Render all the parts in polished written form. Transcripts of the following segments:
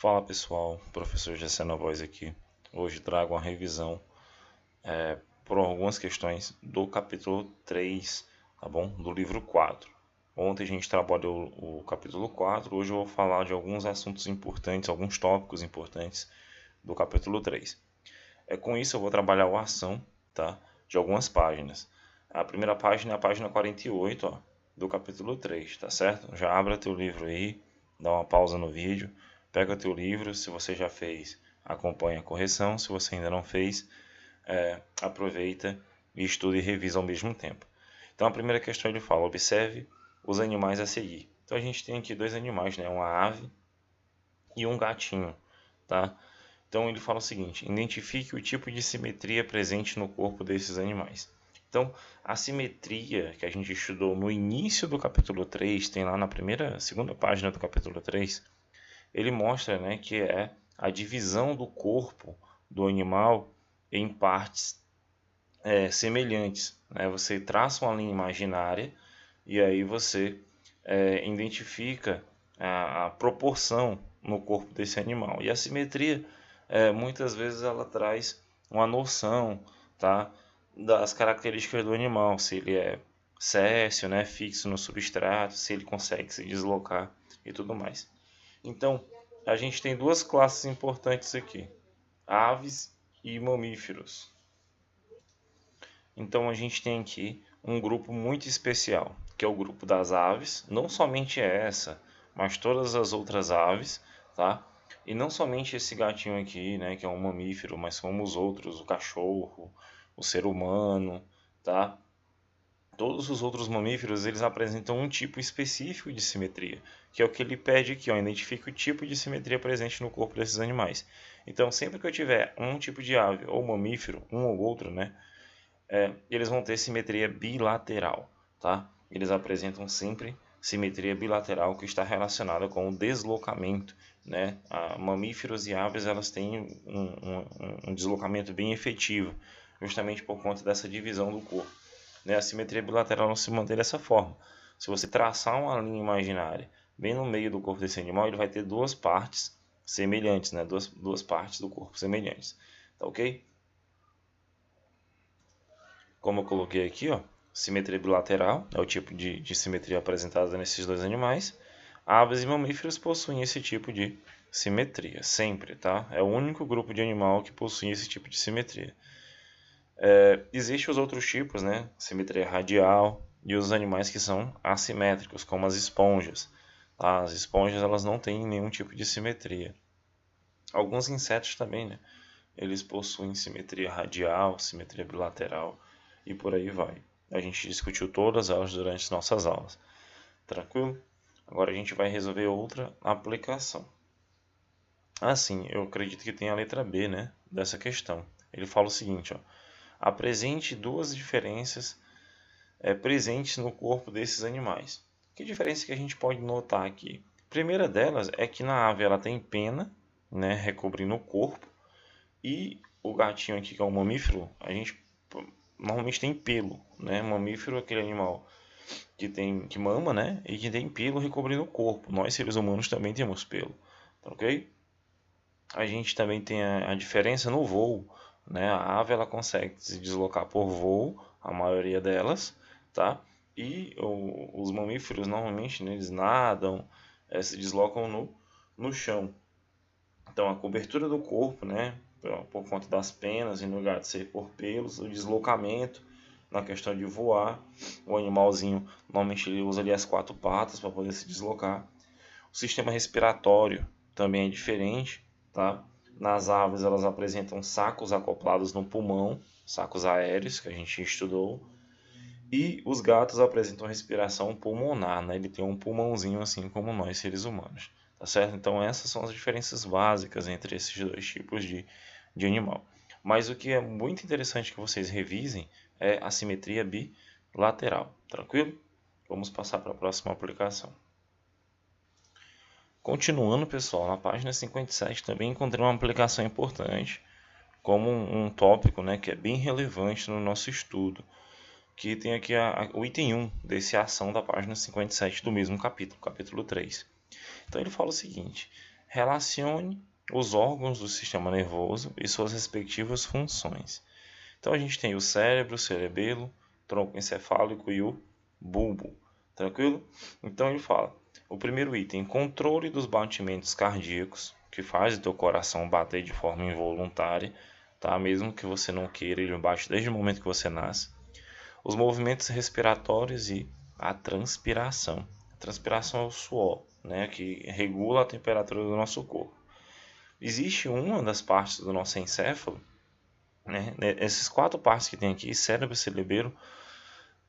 Fala pessoal, professor Gessé Novoz aqui. Hoje trago uma revisão por algumas questões do capítulo 3, tá bom? Do livro 4. Ontem a gente trabalhou o capítulo 4, hoje eu vou falar de alguns assuntos importantes, alguns tópicos importantes do capítulo 3. Com isso eu vou trabalhar a ação, tá? De algumas páginas. A primeira página é a página 48, ó, do capítulo 3, tá certo? Já abra teu livro aí, dá uma pausa no vídeo, pega teu livro, se você já fez, acompanha a correção, se você ainda não fez, aproveita e estuda e revisa ao mesmo tempo. Então a primeira questão ele fala, observe os animais a seguir. Então a gente tem aqui dois animais, né? Uma ave e um gatinho, tá? Então ele fala o seguinte, identifique o tipo de simetria presente no corpo desses animais. Então, a simetria que a gente estudou no início do capítulo 3, tem lá na segunda página do capítulo 3, ele mostra, né, que é a divisão do corpo do animal em partes semelhantes, né? Você traça uma linha imaginária e aí você identifica a proporção no corpo desse animal. E a simetria, muitas vezes, ela traz uma noção, tá, das características do animal, se ele é séssil, né, fixo no substrato, se ele consegue se deslocar e tudo mais. Então, a gente tem duas classes importantes aqui, aves e mamíferos. Então, a gente tem aqui um grupo muito especial, que é o grupo das aves, não somente essa, mas todas as outras aves, tá? E não somente esse gatinho aqui, né, que é um mamífero, mas como os outros, o cachorro, o ser humano, tá? Todos os outros mamíferos, eles apresentam um tipo específico de simetria, que é o que ele pede aqui, ó, identifique o tipo de simetria presente no corpo desses animais. Então, sempre que eu tiver um tipo de ave ou mamífero, um ou outro, né, eles vão ter simetria bilateral, tá? Eles apresentam sempre simetria bilateral que está relacionada com o deslocamento, né? Mamíferos e aves elas têm um deslocamento bem efetivo, justamente por conta dessa divisão do corpo, né? A simetria bilateral não se mantém dessa forma. Se você traçar uma linha imaginária bem no meio do corpo desse animal, ele vai ter duas partes semelhantes, né? Duas partes do corpo semelhantes, tá ok? Como eu coloquei aqui, ó, simetria bilateral é o tipo de simetria apresentada nesses dois animais. Aves e mamíferos possuem esse tipo de simetria, sempre, tá? É o único grupo de animal que possui esse tipo de simetria. Existem os outros tipos, né? Simetria radial e os animais que são assimétricos, como as esponjas. Tá? As esponjas elas não têm nenhum tipo de simetria. Alguns insetos também, né? Eles possuem simetria radial, simetria bilateral e por aí vai. A gente discutiu todas elas durante as nossas aulas. Tranquilo? Agora a gente vai resolver outra aplicação. Assim, eu acredito que tem a letra B, né, dessa questão. Ele fala o seguinte, ó, apresente duas diferenças presentes no corpo desses animais. Que diferença que a gente pode notar aqui? A primeira delas é que na ave ela tem pena, né, recobrindo o corpo, e o gatinho aqui, que é um mamífero, a gente normalmente tem pelo, né? Mamífero é aquele animal que mama, né? E que tem pelo recobrindo o corpo. Nós, seres humanos, também temos pelo, tá ok? A gente também tem a diferença no voo, né? A ave ela consegue se deslocar por voo, a maioria delas, tá? E os mamíferos normalmente, né, eles nadam, se deslocam no chão. Então a cobertura do corpo, né, por conta das penas, em lugar de ser por pelos, o deslocamento na questão de voar, o animalzinho normalmente ele usa ali as quatro patas para poder se deslocar. O sistema respiratório também é diferente, tá? Nas aves elas apresentam sacos acoplados no pulmão, sacos aéreos que a gente estudou, e os gatos apresentam respiração pulmonar, né? Ele tem um pulmãozinho assim como nós seres humanos, tá certo? Então essas são as diferenças básicas entre esses dois tipos de animal. Mas o que é muito interessante que vocês revisem é a simetria bilateral, tranquilo? Vamos passar para a próxima aplicação. Continuando, pessoal, na página 57 também encontrei uma aplicação importante, como um tópico, né, que é bem relevante no nosso estudo, que tem aqui o item 1 desse ação da página 57 do mesmo capítulo, capítulo 3. Então ele fala o seguinte, Relacione os órgãos do sistema nervoso e suas respectivas funções. Então a gente tem o cérebro, o cerebelo, tronco encefálico e o bulbo. Tranquilo? Então ele fala: o primeiro item, controle dos batimentos cardíacos, que faz o teu coração bater de forma involuntária, tá? Mesmo que você não queira, ele bate desde o momento que você nasce. Os movimentos respiratórios e a transpiração. A transpiração é o suor, né, que regula a temperatura do nosso corpo. Existe uma das partes do nosso encéfalo, né, essas 4 partes que tem aqui, cérebro, cerebelo,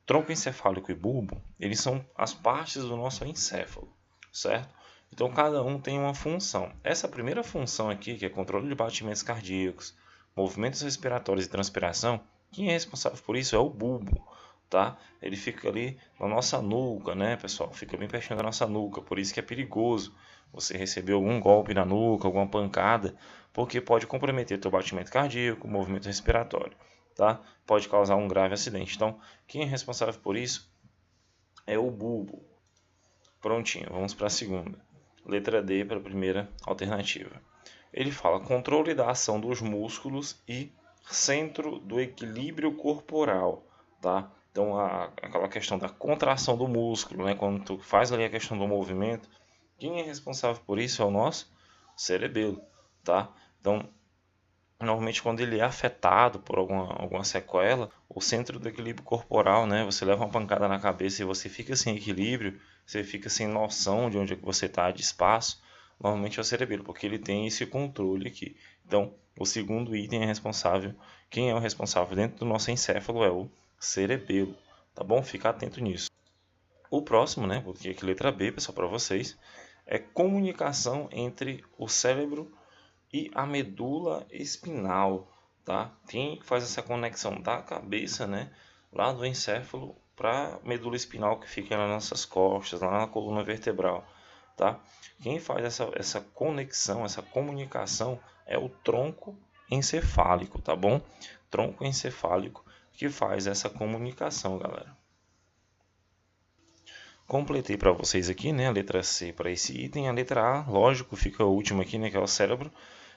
tronco encefálico e bulbo, eles são as partes do nosso encéfalo, certo? Então cada um tem uma função. Essa primeira função aqui, que é controle de batimentos cardíacos, movimentos respiratórios e transpiração, quem é responsável por isso é o bulbo, tá? Ele fica ali na nossa nuca, né, pessoal? Fica bem pertinho da nossa nuca, por isso que é perigoso você receber algum golpe na nuca, alguma pancada, porque pode comprometer teu batimento cardíaco, movimento respiratório, tá? Pode causar um grave acidente. Então, quem é responsável por isso é o bulbo. Prontinho, vamos para a segunda. Letra D para a primeira alternativa. Ele fala controle da ação dos músculos e centro do equilíbrio corporal, tá? Então, aquela questão da contração do músculo, né? Quando tu faz ali a questão do movimento, quem é responsável por isso é o nosso cerebelo, tá? Então, normalmente quando ele é afetado por alguma sequela, o centro do equilíbrio corporal, né? Você leva uma pancada na cabeça e você fica sem equilíbrio, você fica sem noção de onde é que você está de espaço, normalmente é o cerebelo, porque ele tem esse controle aqui. Então, o segundo item é responsável, quem é o responsável dentro do nosso encéfalo é o cerebelo, tá bom? Fica atento nisso. O próximo, né, porque aqui letra B, pessoal, para vocês, é comunicação entre o cérebro e a medula espinal, tá? Quem faz essa conexão da cabeça, né, lá do encéfalo para a medula espinal que fica nas nossas costas, lá na coluna vertebral, tá? Quem faz essa conexão, essa comunicação é o tronco encefálico, tá bom? Tronco encefálico que faz essa comunicação, galera. Completei para vocês aqui, né, a letra C para esse item, a letra A, lógico, fica a última aqui, né, que é o cérebro,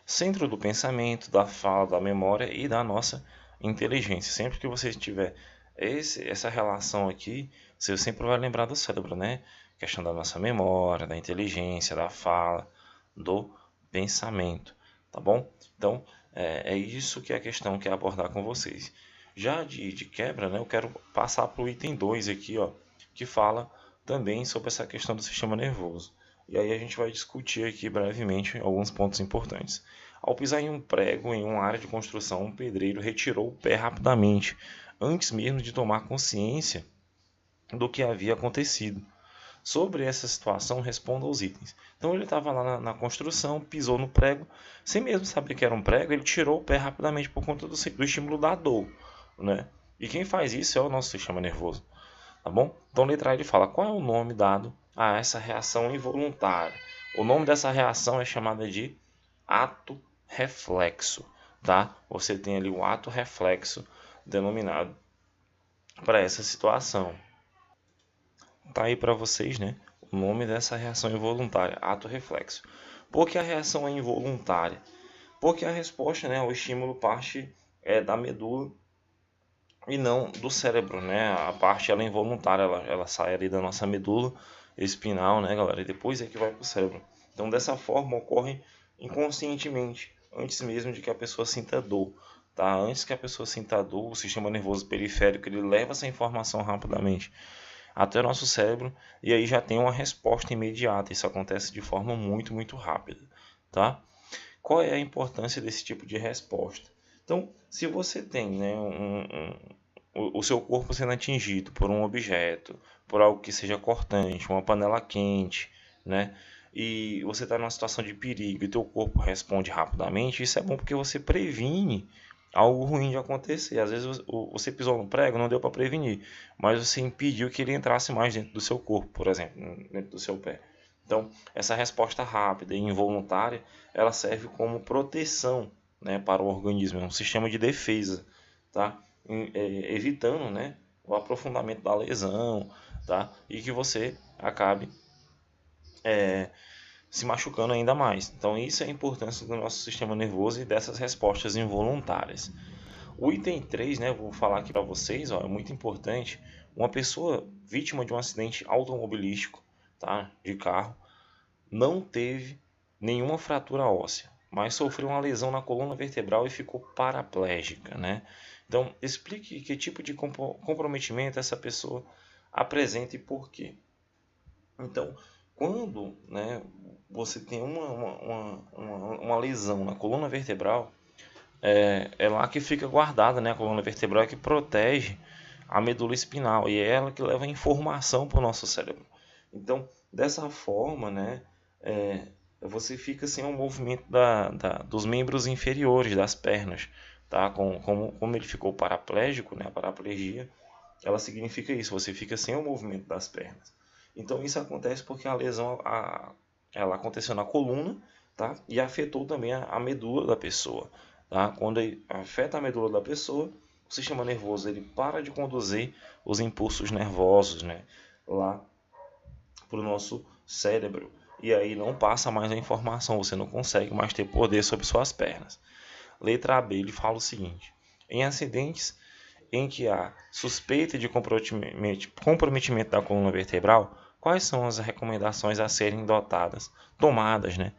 centro do pensamento, da fala, da memória e da nossa inteligência. Sempre que você tiver essa relação aqui, você sempre vai lembrar do cérebro, né? Questão da nossa memória, da inteligência, da fala, do pensamento, tá bom? Então, é isso que é a questão que é abordar com vocês. Já de quebra, né, eu quero passar para o item 2 aqui, ó, que fala também sobre essa questão do sistema nervoso. E aí a gente vai discutir aqui brevemente alguns pontos importantes. Ao pisar em um prego em uma área de construção, um pedreiro retirou o pé rapidamente, antes mesmo de tomar consciência do que havia acontecido. Sobre essa situação, responda aos itens. Então ele estava lá na construção, pisou no prego, sem mesmo saber que era um prego, ele tirou o pé rapidamente por conta do estímulo da dor, né? E quem faz isso é o nosso sistema nervoso, tá bom? Então, letra A ele fala qual é o nome dado a essa reação involuntária. O nome dessa reação é chamada de ato reflexo, tá? Você tem ali o ato reflexo denominado para essa situação. Tá aí para vocês, né? O nome dessa reação involuntária, ato reflexo. Por que a reação é involuntária? Porque a resposta, né, ao estímulo parte da medula e não do cérebro, né? A parte ela é involuntária, ela sai ali da nossa medula espinal, né, galera? E depois é que vai para o cérebro. Então, dessa forma, ocorre inconscientemente, antes mesmo de que a pessoa sinta dor, tá? Antes que a pessoa sinta dor, o sistema nervoso periférico ele leva essa informação rapidamente até o nosso cérebro e aí já tem uma resposta imediata. Isso acontece de forma muito, muito rápida, tá? Qual é a importância desse tipo de resposta? Então, se você tem, né, o seu corpo sendo atingido por um objeto, por algo que seja cortante, uma panela quente, né, e você está numa situação de perigo e teu corpo responde rapidamente, isso é bom porque você previne algo ruim de acontecer. Às vezes você pisou no prego, não deu para prevenir, mas você impediu que ele entrasse mais dentro do seu corpo, por exemplo, dentro do seu pé. Então, essa resposta rápida e involuntária, ela serve como proteção, né, para o organismo, é um sistema de defesa, tá? Evitando, né, o aprofundamento da lesão, tá? E que você acabe se machucando ainda mais. Então isso é a importância do nosso sistema nervoso e dessas respostas involuntárias. O item 3, né, vou falar aqui para vocês, ó, é muito importante. Uma pessoa vítima de um acidente automobilístico, tá, de carro, não teve nenhuma fratura óssea, mas sofreu uma lesão na coluna vertebral e ficou paraplégica, né? Então, explique que tipo de comprometimento essa pessoa apresenta e por quê. Então, quando, né, você tem uma lesão na coluna vertebral, é lá que fica guardada, né, a coluna vertebral é que protege a medula espinal e é ela que leva a informação para o nosso cérebro. Então, dessa forma, né, você fica sem o movimento dos membros inferiores das pernas, tá? Como ele ficou paraplégico, né, a paraplegia, ela significa isso, você fica sem o movimento das pernas. Então isso acontece porque a lesão ela aconteceu na coluna, tá? E afetou também a medula da pessoa, tá? Quando afeta a medula da pessoa, o sistema nervoso ele para de conduzir os impulsos nervosos, né, lá para o nosso cérebro. E aí não passa mais a informação, você não consegue mais ter poder sobre suas pernas. Letra B, ele fala o seguinte: em acidentes em que há suspeita de comprometimento da coluna vertebral, quais são as recomendações a serem tomadas, né,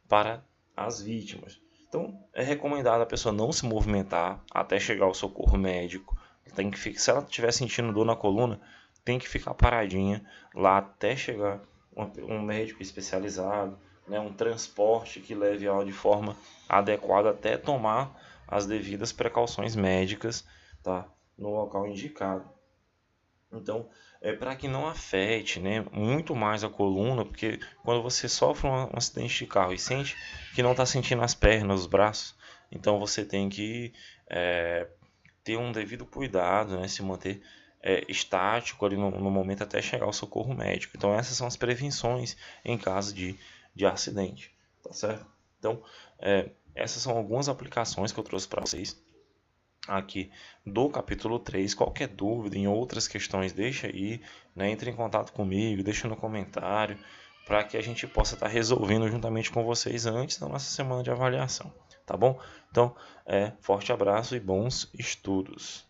para as vítimas? Então, é recomendado a pessoa não se movimentar até chegar ao socorro médico. Se ela estiver sentindo dor na coluna, tem que ficar paradinha lá até chegar um médico especializado, né, um transporte que leve ela de forma adequada até tomar as devidas precauções médicas, tá, no local indicado. Então, é para que não afete, né, muito mais a coluna, porque quando você sofre um acidente de carro e sente que não está sentindo as pernas, os braços, então você tem que ter um devido cuidado, né, se manter estático ali no momento até chegar ao socorro médico. Então essas são as prevenções em caso de acidente, tá certo? Então essas são algumas aplicações que eu trouxe para vocês aqui do capítulo 3. Qualquer dúvida em outras questões, deixa aí, né, entre em contato comigo, deixa no comentário, para que a gente possa estar resolvendo juntamente com vocês antes da nossa semana de avaliação, tá bom? Então, forte abraço e bons estudos!